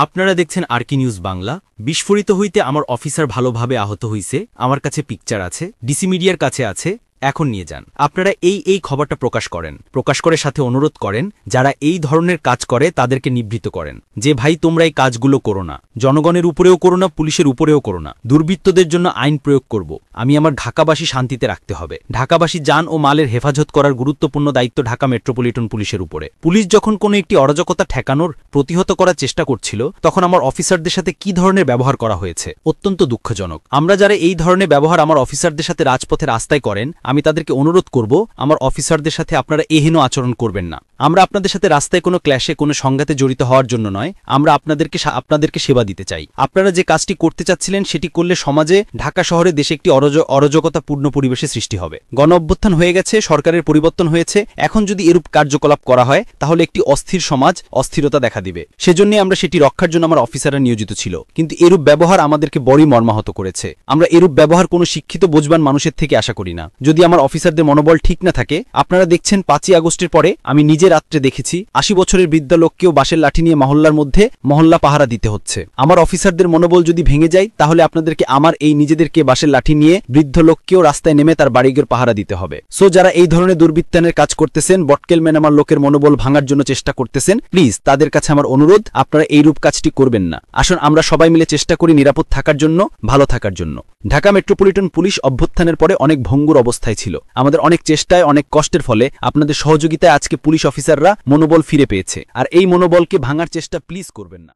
আপনারা দেখছেন আরকি নিউজ বাংলা। বিস্ফোরিত হইতে আমার অফিসার ভালোভাবে আহত হইছে। আমার কাছে পিকচার আছে, ডিসি মিডিয়ার কাছে আছে। এখন নিয়ে যান। আপনারা এই খবরটা প্রকাশ করে সাথে অনুরোধ করেন যারা এই ধরনের কাজ করে তাদেরকে নিবৃত্ত করেন যে ভাই তোমরা এই কাজগুলো করো না, জনগণের উপরেও করো না, পুলিশের উপরেও করো না। দুর্বৃত্তদের জন্য আইন প্রয়োগ করব। আমি আমার ঢাকাবাসী শান্তিতে রাখতে হবে। ঢাকাবাসী যান ও মালের হেফাজত করার গুরুত্বপূর্ণ দায়িত্ব ঢাকা মেট্রোপলিটন পুলিশের উপরে। পুলিশ যখন কোনো একটি অরাজকতা ঠেকানোর প্রতিহত করার চেষ্টা করছিল তখন আমার অফিসারদের সাথে কি ধরনের ব্যবহার করা হয়েছে অত্যন্ত দুঃখজনক। আমরা যারা এই ধরনের ব্যবহার আমার অফিসারদের সাথে রাজপথে রাস্তায় করেন আমি তাদেরকে অনুরোধ করব আমার অফিসারদের সাথে আপনারা এহেন আচরণ করবেন না। আমরা আপনাদের সাথে রাস্তায় কোনো ক্ল্যাশে কোনো সংঘাতে জড়িত হওয়ার জন্য নয়, আমরা আপনাদেরকে সেবা দিতে চাই। আপনারা যে কাজটি করতে চাচ্ছিলেন সেটি করলে সমাজে, ঢাকা শহরে, দেশে একটি অরাজকতাপূর্ণ পরিবেশের সৃষ্টি হবে। গণ অভ্যুত্থান হয়ে গেছে, সরকারের পরিবর্তন হয়েছে। এখন যদি এরূপ কার্যকলাপ করা হয় তাহলে একটি অস্থির সমাজ, অস্থিরতা দেখা দিবে। সেজন্য আমরা সেটি রক্ষার জন্য আমার অফিসাররা নিয়োজিত ছিল। কিন্তু এরূপ ব্যবহার আমাদেরকে বড়ই মর্মাহত করেছে। আমরা এরূপ ব্যবহার কোনো শিক্ষিত বোঝবান মানুষের থেকে আশা করি না। যদি আমার অফিসারদের মনোবল ঠিক না থাকে, আপনারা দেখছেন 5ই আগস্টের পরে আমি নিজে রাত্রে দেখেছি 80 বছরের বৃদ্ধ লোককেও বাঁশের লাঠি নিয়ে মহল্লার মধ্যে মহল্লা পাহারা দিতে হচ্ছে। আমার অফিসারদের মনোবল যদি ভেঙে যায় তাহলে আপনাদেরকে আমার এই নিজেদেরকে বাঁশের লাঠি নিয়ে বৃদ্ধ লোককেও রাস্তায় নেমে তার বাড়িঘর পাহারা দিতে হবে। সো যারা এই ধরনের দুর্বৃত্তায়নের কাজ করতেছেন, বটকেলম্যান আমার লোকের মনোবল ভাঙার জন্য চেষ্টা করতেছেন, প্লিজ তাদের কাছে আমার অনুরোধ আপনারা এইরূপ কাজটি করবেন না। আসুন আমরা সবাই মিলে চেষ্টা করি নিরাপদ থাকার জন্য, ভালো থাকার জন্য। ঢাকা মেট্রোপলিটন পুলিশ অভ্যুত্থানের পরে অনেক ভঙ্গুর অবস্থায় ছিল। আমাদের অনেক চেষ্টায়, অনেক কষ্টের ফলে আপনাদের সহযোগিতায় আজকে পুলিশ অফিসাররা মনোবল ফিরে পেয়েছে। আর এই মনোবলকে ভাঙার চেষ্টা প্লিজ করবেন না।